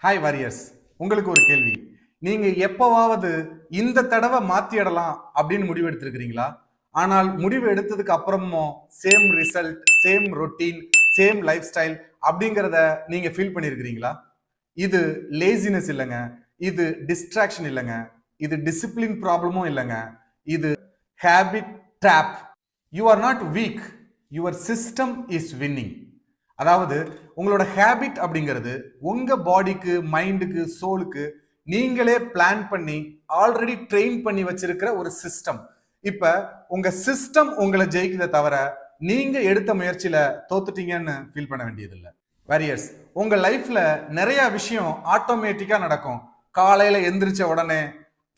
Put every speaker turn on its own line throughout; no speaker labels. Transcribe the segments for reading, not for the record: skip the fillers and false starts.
Hi warriors, உங்களுக்கு ஒரு கேள்வி. நீங்க எப்பவாவது இந்த தடவை மாத்திடலாம் அப்படின்னு முடிவு எடுத்திருக்கிறீங்களா? ஆனால் முடிவு எடுத்ததுக்கு அப்புறமும் same result, same routine, same life style அப்படிங்கிறத நீங்க ஃபீல் பண்ணியிருக்கிறீங்களா? இது லேசினஸ் இல்லைங்க, இது டிஸ்ட்ராக்ஷன் இல்லைங்க, இது டிசிப்ளின் ப்ராப்ளமும் இல்லைங்க, இது habit drop. You are not week, your system is winning. அதாவது உங்களோட ஹேபிட் அப்படிங்கிறது உங்க பாடிக்கு, மைண்டுக்கு, சோலுக்கு நீங்களே பிளான் பண்ணி ஆல்ரெடி ட்ரெயின் பண்ணி வச்சிருக்கிற ஒரு சிஸ்டம். இப்ப உங்க சிஸ்டம் உங்களை ஜெயிக்கிறத தவிர நீங்க எடுத்த முயற்சியில தோத்துட்டீங்கன்னு ஃபீல் பண்ண வேண்டியதில்லை. வாரியர்ஸ், உங்க லைஃப்ல நிறைய விஷயம் ஆட்டோமேட்டிக்கா நடக்கும். காலையில எந்திரிச்ச உடனே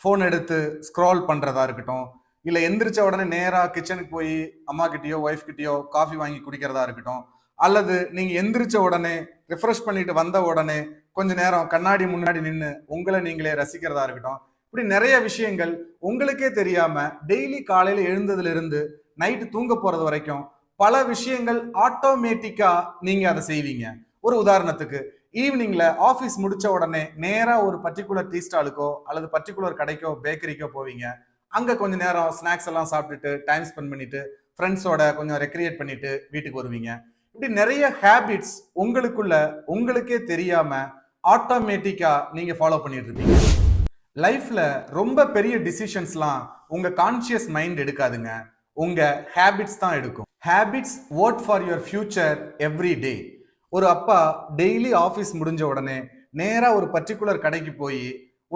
போன் எடுத்து ஸ்க்ரால் பண்றதா இருக்கட்டும், இல்ல எந்திரிச்ச உடனே நேரா கிச்சனுக்கு போய் அம்மா கிட்டயோ ஒய்ஃப் கிட்டயோ காஃபி வாங்கி குடிக்கிறதா இருக்கட்டும், அல்லது நீங்க எந்திரிச்ச உடனே ரிஃப்ரெஷ் பண்ணிட்டு வந்த உடனே கொஞ்ச நேரம் கண்ணாடி முன்னாடி நின்று உங்களை நீங்களே ரசிக்கிறதா இருக்கட்டும். இப்படி நிறைய விஷயங்கள் உங்களுக்கே தெரியாம டெய்லி காலையில எழுந்ததுல இருந்து நைட்டு தூங்க போறது வரைக்கும் பல விஷயங்கள் ஆட்டோமேட்டிக்கா நீங்க அதை செய்வீங்க. ஒரு உதாரணத்துக்கு, ஈவினிங்ல ஆபீஸ் முடிச்ச உடனே நேரா ஒரு பர்டிகுலர் டீ ஸ்டாலுக்கோ அல்லது பர்டிகுலர் கடைக்கோ பேக்கரிக்கோ போவீங்க. அங்க கொஞ்ச நேரம் ஸ்நாக்ஸ் எல்லாம் சாப்பிட்டுட்டு டைம் ஸ்பெண்ட் பண்ணிட்டு ஃப்ரெண்ட்ஸோட கொஞ்சம் ரெக்ரியேட் பண்ணிட்டு வீட்டுக்கு வருவீங்க. இப்படி நிறைய ஹேபிட்ஸ் உங்களுக்கே தெரியாம ஆட்டோமேட்டிக்கா நீங்க ஃபாலோ பண்ணிட்டு இருப்பீங்க. லைஃப்ல ரொம்ப பெரிய டிசிஷன்ஸ்லாம் உங்க கான்சியஸ் மைண்ட் எடுக்காதுங்க, உங்க ஹேபிட்ஸ் தான் எடுக்கும். Habits vote for your future every day. ஒரு அப்பா டெய்லி ஆஃபீஸ் முடிஞ்ச உடனே நேரா ஒரு பர்டிகுலர் கடைக்கு போய்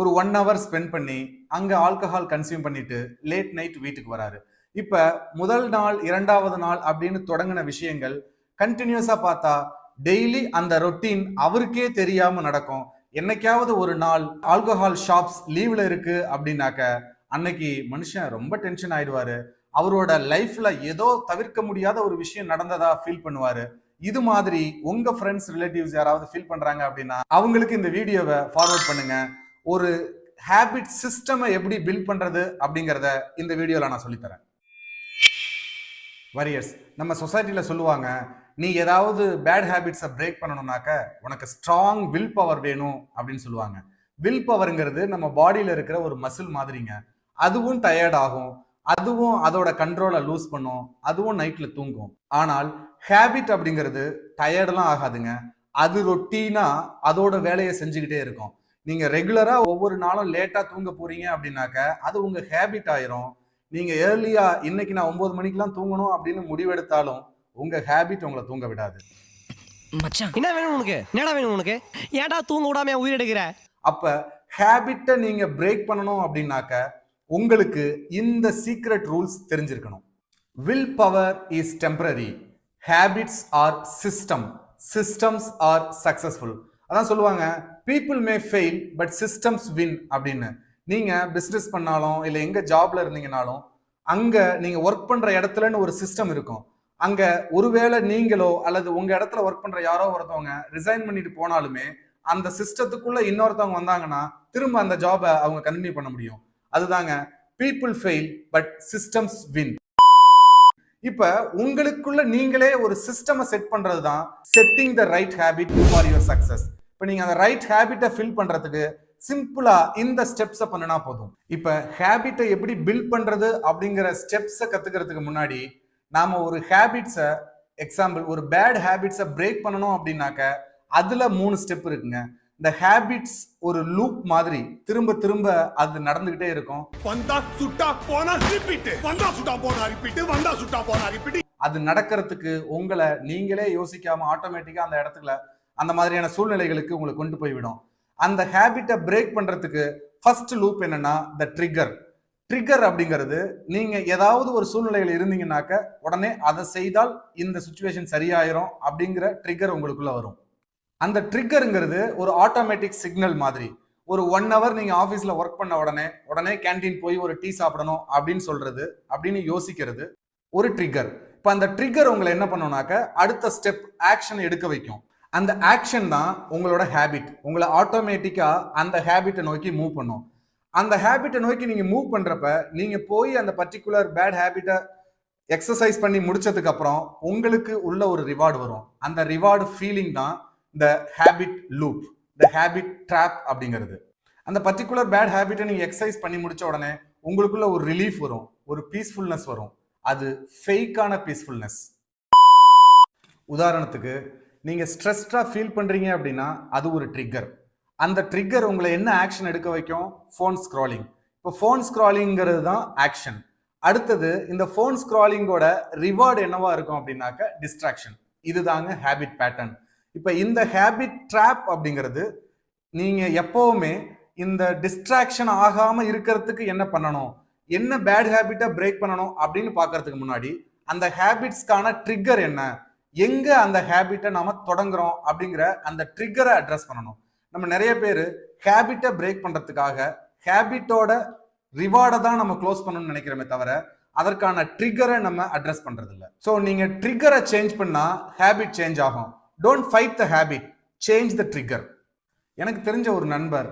ஒரு 1 hour ஸ்பெண்ட் பண்ணி அங்க ஆல்கஹால் கன்சியூம் பண்ணிட்டு லேட் நைட் வீட்டுக்கு வராரு. இப்ப முதல் நாள், 2வது நாள் அப்படின்னு தொடங்கின விஷயங்கள் கண்டினியூஸா பார்த்தா டெய்லி அந்த ரொட்டீன் அவருக்கே தெரியாம நடக்கும். என்னைக்காவது ஒரு நாள் ஆல்கஹால் ஷாப்ஸ் லீவ்ல இருக்கு அப்படின்னாக்க அன்னைக்கு மனுஷன் ரொம்ப டென்ஷன் ஆயிடுவாரு. அவரோட லைஃப்ல ஏதோ தவிர்க்க முடியாத ஒரு விஷயம் நடந்ததா ஃபீல் பண்ணுவாரு. இது மாதிரி உங்க ஃப்ரெண்ட்ஸ், ரிலேட்டிவ்ஸ் யாராவது ஃபீல் பண்றாங்க அப்படின்னா அவங்களுக்கு இந்த வீடியோவை ஃபார்வர்ட் பண்ணுங்க. ஒரு ஹேபிட் சிஸ்டமை எப்படி பில்ட் பண்றது அப்படிங்கறத இந்த வீடியோல நான் சொல்லித்தரேன். வாரியர்ஸ், நம்ம சொசைட்டில சொல்லுவாங்க, நீ ஏதாவது பேட் ஹேபிட்ஸை பிரேக் பண்ணணும்னாக்க உனக்கு ஸ்ட்ராங் வில் பவர் வேணும் அப்படின்னு சொல்லுவாங்க. வில் பவர்ங்கிறது நம்ம பாடியில இருக்கிற ஒரு மசில் மாதிரிங்க. அதுவும் டயர்ட் ஆகும், அதுவும் அதோட கண்ட்ரோலை லூஸ் பண்ணும், அதுவும் நைட்ல தூங்கும். ஆனால் ஹேபிட் அப்படிங்கிறது டயர்டெல்லாம் ஆகாதுங்க. அது ரொட்டீனா அதோட வேலையை செஞ்சுக்கிட்டே இருக்கும். நீங்க ரெகுலரா ஒவ்வொரு நாளும் லேட்டா தூங்க போறீங்க அப்படின்னாக்க அது உங்க ஹேபிட் ஆயிரும். நீங்க ஏர்லியா இன்னைக்கு நான் 9 மணிக்கெல்லாம் தூங்கணும் அப்படின்னு முடிவெடுத்தாலும் உங்க ஹேபிட் உங்களை தூங்க விடாது.
மச்சான், என்ன வேணும் உனக்கு? என்னடா வேணும் உனக்கு? ஏன்டா தூங்க விடாம உயிர் எடுக்கிற?
அப்ப ஹேபிட்டை நீங்க பிரேக் பண்ணணும் அப்படின்னாக்க உங்களுக்கு இந்த சீக்ரெட் ரூல்ஸ் தெரிஞ்சிருக்கணும். Will power is temporary, habits are system, systems are successful. அதான் சொல்லுவாங்க, people may fail but systems win அப்படின்னு. நீங்க பிசினஸ் பண்ணாலும் இல்ல எங்க ஜாப்ல இருந்தீங்கனாலும் அங்க நீங்க ஒர்க் பண்ற இடத்துலன்னு ஒரு சிஸ்டம் இருக்கும். அங்க ஒருவேளை நீங்களோ அல்லது உங்க இடத்துல ஒர்க் பண்ற யாரோ ஒருத்தவங்க ரிசைன் பண்ணிட்டு போனாலுமே அந்த சிஸ்டத்துக்குள்ள இன்னொருத்தவங்க வந்தாங்கன்னா திரும்ப அந்த ஜாபை அவங்க கண்டினியூ பண்ண முடியும். அதுதாங்க people fail but systems win. இப்ப உங்களுக்குள்ள நீங்களே ஒரு சிஸ்டமை செட் பண்றது தான் setting the right habit for your success. இப்ப நீங்க அந்த ரைட் ஹேபிட்டை ஃபில் பண்றதுக்கு சிம்பிளா இந்த ஸ்டெப்ஸை பண்ணினா போதும். இப்ப ஹேபிட்டை எப்படி பில்ட் பண்றது அப்படிங்கிற ஸ்டெப்ஸை கத்துக்கிறதுக்கு முன்னாடி நாம ஒரு ஹேபிட்ஸை, எக்ஸாம்பிள் ஒரு பேட் ஹேபிட்ஸை பிரேக் பண்ணணும் அப்படின்னாக்க அதுல 3 ஸ்டெப் இருக்குங்க. இந்த ஹேபிட்ஸ் ஒரு லூப் மாதிரி திரும்ப திரும்ப அது நடந்துகிட்டே இருக்கும். அது நடக்கிறதுக்கு உங்களை நீங்களே யோசிக்காம ஆட்டோமேட்டிக்கா அந்த இடத்துல அந்த மாதிரியான சூழ்நிலைகளுக்கு உங்களை கொண்டு போய்விடும். அந்த ஹேபிட்டை பிரேக் பண்றதுக்கு ஃபர்ஸ்ட் லூப் என்னன்னா த ட்ரிகர். ட்ரிகர் அப்படிங்கிறது நீங்க ஏதாவது ஒரு சூழ்நிலையில் இருந்தீங்கன்னாக்க உடனே அதை செய்தால் இந்த சுச்சுவேஷன் சரியாயிரும் அப்படிங்கிற ட்ரிகர் உங்களுக்குள்ள வரும். அந்த ட்ரிகருங்கிறது ஒரு ஆட்டோமேட்டிக் சிக்னல் மாதிரி. ஒரு 1 hour நீங்க ஆபீஸ்ல ஒர்க் பண்ண உடனே கேண்டீன் போய் ஒரு டீ சாப்பிடணும் அப்படின்னு சொல்றது, அப்படின்னு யோசிக்கிறது ஒரு ட்ரிகர். இப்ப அந்த ட்ரிகர் உங்களை என்ன பண்ணுனாக்க அடுத்த ஸ்டெப் ஆக்ஷன் எடுக்க வைக்கும். அந்த ஆக்ஷன் தான் உங்களோட ஹேபிட். உங்களை ஆட்டோமேட்டிக்கா அந்த ஹேபிட்டை நோக்கி மூவ் பண்ணும். அந்த ஹேபிட்டை நோக்கி நீங்க மூவ் பண்றப்ப நீங்க போய் அந்த பர்டிகுலர் பேட் ஹேபிட்டை எக்ஸசைஸ் பண்ணி முடிச்சதுக்கு அப்புறம் உங்களுக்கு உள்ள ஒரு ரிவார்டு வரும். அந்த ரிவார்டு ஃபீலிங் தான் இந்த habit loop. The habit drop அப்படிங்கிறது. அந்த பர்டிகுலர் பேட் ஹேபிட்டை நீங்க எக்ஸசைஸ் பண்ணி முடிச்ச உடனே உங்களுக்குள்ள ஒரு ரிலீஃப் வரும், ஒரு பீஸ்ஃபுல்னஸ் வரும். அது ஃபேக்கான பீஸ்ஃபுல்னஸ். உதாரணத்துக்கு நீங்க ஸ்ட்ரெஸ்டா ஃபீல் பண்றீங்க அப்படின்னா அது ஒரு ட்ரிக்கர். அந்த ட்ரிக்கர் உங்களை என்ன ஆக்ஷன் எடுக்க வைக்கும்? Phone scrolling. இப்போ ஃபோன் ஸ்க்ராலிங்கிறது தான் ஆக்ஷன். அடுத்தது இந்த ஃபோன் ஸ்க்ராலிங்கோட ரிவார்டு என்னவா இருக்கும் அப்படின்னாக்க டிஸ்ட்ராக்ஷன். இதுதாங்க ஹேபிட் பேட்டர்ன். இப்போ இந்த ஹேபிட் ட்ராப் அப்படிங்கிறது நீங்க எப்பவுமே இந்த டிஸ்ட்ராக்ஷன் ஆகாம இருக்கிறதுக்கு என்ன பண்ணணும், என்ன பேட் ஹேபிட்டை பிரேக் பண்ணணும் அப்படின்னு பார்க்கறதுக்கு முன்னாடி அந்த ஹேபிட்ஸ்க்கான ட்ரிக்கர் என்ன, எங்க அந்த ஹேபிட்டை நாம தொடங்குறோம் அப்படிங்கிற அந்த ட்ரிக்கரை அட்ரஸ் பண்ணணும். நம்ம நிறைய பேர் ஹேபிட்டை பிரேக் பண்றதுக்காக ஹேபிட்டோட ரிவார்டை தான் நம்ம க்ளோஸ் பண்ணணும்னு நினைக்கிறோமே தவிர அதற்கான ட்ரிக்கரை நம்ம அட்ரஸ் பண்றது இல்லை. ஸோ நீங்க ட்ரிக்கரை சேஞ்ச் பண்ணா ஹேபிட் சேஞ்ச் ஆகும். Don't fight the habit, change the trigger. எனக்கு தெரிஞ்ச ஒரு நண்பர்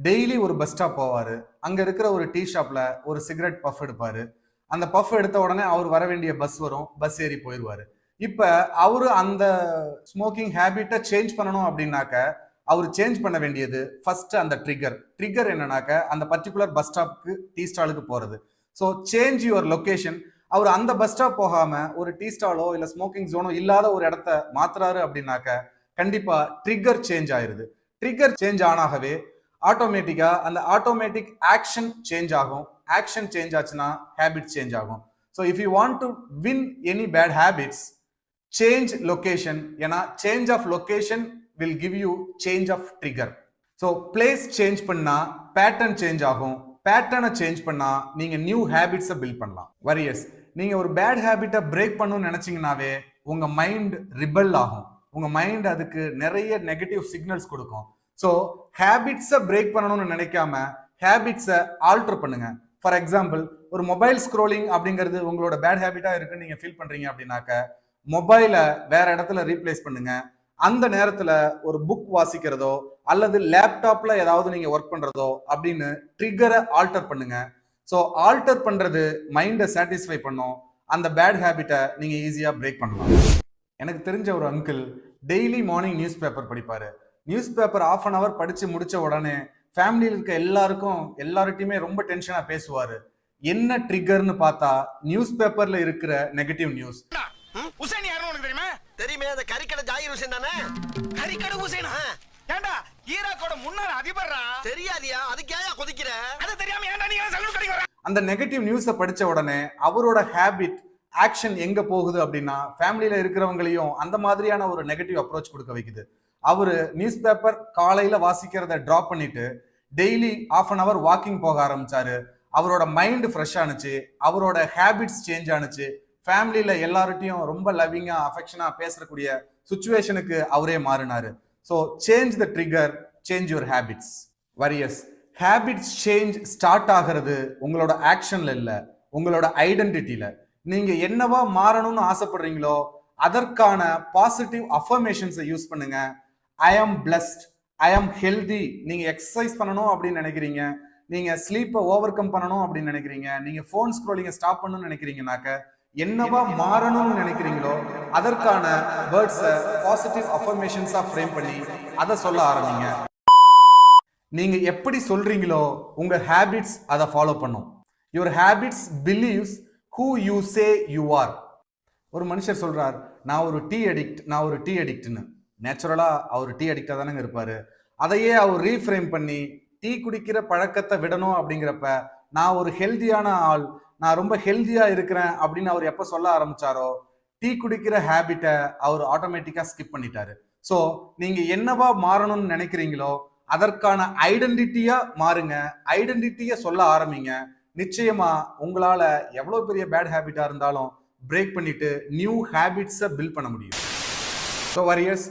டெய்லி ஒரு பஸ் ஸ்டாப் போவாரு. அங்க இருக்கிற ஒரு டீ ஷாப்ல ஒரு சிகரெட் பஃப் எடுப்பாரு. அந்த பஃப் எடுத்த உடனே அவர் வர வேண்டிய பஸ் வரும், பஸ் ஏறி போயிடுவாரு. இப்ப அவரு அந்த ஸ்மோக்கிங் ஹேபிட்டை சேஞ்ச் பண்ணணும் அப்படின்னாக்க அவர் சேஞ்ச் பண்ண வேண்டியது ஃபர்ஸ்ட் அந்த ட்ரிகர் என்னன்னாக்க அந்த பர்டிகுலர் பஸ் ஸ்டாப்க்கு டீ ஸ்டாலுக்கு போறது. So change your location. அவர் அந்த பஸ் ஸ்டாப் போகாம ஒரு டீ ஸ்டாலோ இல்ல ஸ்மோக்கிங் ஜோனோ இல்லாத ஒரு இடத்த மாத்துறாரு அப்படின்னாக்க கண்டிப்பா ட்ரிகர் சேஞ்ச் ஆயிருது. ட்ரிகர் சேஞ்ச் ஆனாகவே ஆட்டோமேட்டிக்கா அந்த ஆட்டோமேட்டிக் ஆக்ஷன் சேஞ்ச் ஆகும். ஆக்ஷன் சேஞ்ச் ஆச்சுன்னா ஹேபிட் சேஞ்ச் ஆகும். So if you want to win any bad habits, change location. ஏன்னா change of location will give you change of trigger. So place change பண்ணா pattern change ஆகும். பேட்டர்னை change பண்ணா நீங்க new ஹேபிட்ஸை build பண்ணலாம். வரியர்ஸ், நீங்க ஒரு பேட் ஹேபிட்டை பிரேக் பண்ணணும்னு நினைச்சீங்கன்னாவே உங்க மைண்ட் ரிபல் ஆகும். உங்க மைண்ட் அதுக்கு நிறைய நெகட்டிவ் சிக்னல்ஸ் கொடுக்கும். ஸோ ஹேபிட்ஸை பிரேக் பண்ணணும்னு நினைக்காம ஹேபிட்ஸை ஆல்டர் பண்ணுங்க. ஃபார் எக்ஸாம்பிள், ஒரு மொபைல் ஸ்க்ரோலிங் அப்படிங்கிறது உங்களோட பேட் ஹேபிட்டா இருக்குன்னு நீங்க ஃபீல் பண்றீங்க அப்படின்னாக்க மொபைலை வேற இடத்துல ரீப்ளேஸ் பண்ணுங்க. அந்த நேரத்துல ஒரு புக் வாசிக்கிறதோ அல்லது லேப்டாப்ல ஏதாவது நீங்க ஒர்க் பண்றதோ அப்படின்னு ட்ரிகரை ஆல்டர் பண்ணுங்க. ஸோ ஆல்டர் பண்றது மைண்டை சாட்டிஸ்ஃபை பண்ணும். அந்த பேட் ஹேபிட்டை நீங்க ஈஸியா பிரேக் பண்ணலாம். எனக்கு தெரிஞ்ச ஒரு uncle daily morning news paper படிப்பாரு. நியூஸ் பேப்பர் ½ அன் அவர் படிச்சு முடிச்ச உடனே ஃபேமிலியில் இருக்க எல்லார்கிட்டையுமே ரொம்ப டென்ஷனா பேசுவாரு. என்ன ட்ரிகர்னு பார்த்தா நியூஸ் பேப்பர்ல இருக்கிற நெகட்டிவ் நியூஸ்.
உசேன் யாருன்னு உனக்கு தெரியுமா? தெரியுமே, அந்த கறிக்கடை ஜாகிர் உசேன் தானே? கறிக்கடை உசேனா? ஏண்டா ஈராக்கோட முன்னாள் அதிபர்ரா. தெரியாதியா? அதுக்கு ஏன் கொதிக்கிற? அது தெரியாம ஏண்டா நீங்க சலூன் கடைக்கு வர? அந்த
நெகட்டிவ் நியூஸை படிச்ச உடனே அவரோட ஹேபிட் ஆக்ஷன் எங்க போகுது அப்படின்னா ஃபேமிலியில இருக்கிறவங்களையும் அந்த மாதிரியான ஒரு நெகட்டிவ் அப்ரோச் கொடுக்க வைக்குது. அவரு நியூஸ் பேப்பர் காலையில வாசிக்கிறத டிராப் பண்ணிட்டு டெய்லி ½ அன் அவர் வாக்கிங் போக ஆரம்பிச்சாரு. அவரோட மைண்ட் ஃப்ரெஷ் ஆனுச்சு, அவரோட ஹேபிட்ஸ் சேஞ்ச் ஆனுச்சு. ஃபேமிலியில எல்லார்ட்டையும் ரொம்ப லவ்விங்கா அஃபெக்ஷனா பேசக்கூடிய சுச்சுவேஷனுக்கு அவரே மாறினாரு. So change the trigger, change your habits. Warriors, habits change start ஆகிறது உங்களோட ஆக்ஷன்ல இல்ல, உங்களோட ஐடென்டிட்டியில. நீங்க என்னவா மாறணும்னு ஆசைப்படுறீங்களோ அதற்கான பாசிட்டிவ் அஃபர்மேஷன்ஸை யூஸ் பண்ணுங்க. ஐ ஆம் பிளஸ்ட், ஐ ஆம் ஹெல்தி. நீங்க எக்ஸசைஸ் பண்ணணும் அப்படின்னு நினைக்கிறீங்க, நீங்க ஸ்லீப்பை ஓவர் கம் பண்ணணும் அப்படின்னு நினைக்கிறீங்க, நீங்க ஃபோன் ஸ்க்ரோலிங்கை ஸ்டாப் பண்ணணும்னு நினைக்கிறீங்கனாக்க என்னவா மாறணும்னு நினைக்கிறீங்களோ அதற்கான வேர்ட்ஸை பாசிட்டிவ் அஃபர்மேஷன்ஸா ஃப்ரேம் பண்ணி அதை சொல்ல ஆரம்பிங்க. நீங்க எப்படி சொல்றீங்களோ உங்க ஹேபிட்ஸ் அதை ஃபாலோ பண்ணும். Your habits believes who you say you are. ஒரு மனுஷர் சொல்றார், நான் ஒரு டீ அடிக்ட்னு. நேச்சுரலா அவர் டீ அடிக்டா தானங்க இருப்பாரு. அதையே அவர் ரீஃப்ரேம் பண்ணி டீ குடிக்கிற பழக்கத்தை விடணும் அப்படிங்கிறப்ப நான் ஒரு ஹெல்தியான ஆள், நான் ரொம்ப ஹெல்தியா இருக்கிறேன் அப்படின்னு அவர் எப்ப சொல்ல ஆரம்பிச்சாரோ டீ குடிக்கிற ஹேபிட்டை அவர் ஆட்டோமேட்டிக்கா ஸ்கிப் பண்ணிட்டாரு. ஸோ நீங்க என்னவா மாறணும்னு நினைக்கிறீங்களோ அதற்கான ஐடென்டிட்டியா மாறுங்க. ஐடென்டிட்டியை சொல்ல ஆரம்பிங்க. நிச்சயமா உங்களால எவ்வளவு பெரிய பேட் ஹேபிட்டா இருந்தாலும் பிரேக் பண்ணிட்டு நியூ ஹேபிட்ஸை பில்ட் பண்ண முடியும். ஸோ வாரியர்ஸ்,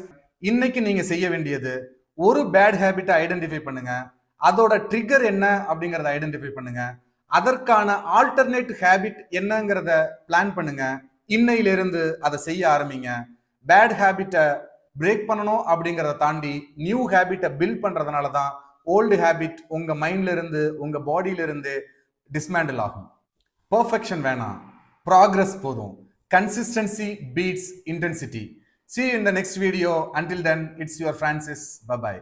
இன்னைக்கு நீங்க செய்ய வேண்டியது ஒரு பேட் ஹேபிட்டை ஐடென்டிஃபை பண்ணுங்க, அதோட ட்ரிகர் என்ன அப்படிங்கறத ஐடென்டிஃபை பண்ணுங்க, அதற்கான ஆல்டர்னேட் ஹேபிட் என்னங்கிறத பிளான் பண்ணுங்க. இன்னையிலிருந்து அதை செய்ய ஆரம்பிங்க. பேட் ஹேபிட்டை பிரேக் பண்ணணும் அப்படிங்கிறத தாண்டி நியூ ஹேபிட்டை பில்ட் பண்றதுனால தான் ஓல்டு ஹேபிட் உங்க மைண்ட்ல இருந்து உங்க பாடியில இருந்து டிஸ்மேண்டில் ஆகும். பர்ஃபெக்ஷன் வேணாம், ப்ராக்ரஸ் போதும். Consistency beats intensity. See you in the next video. Until then, it's your Francis. Bye-bye.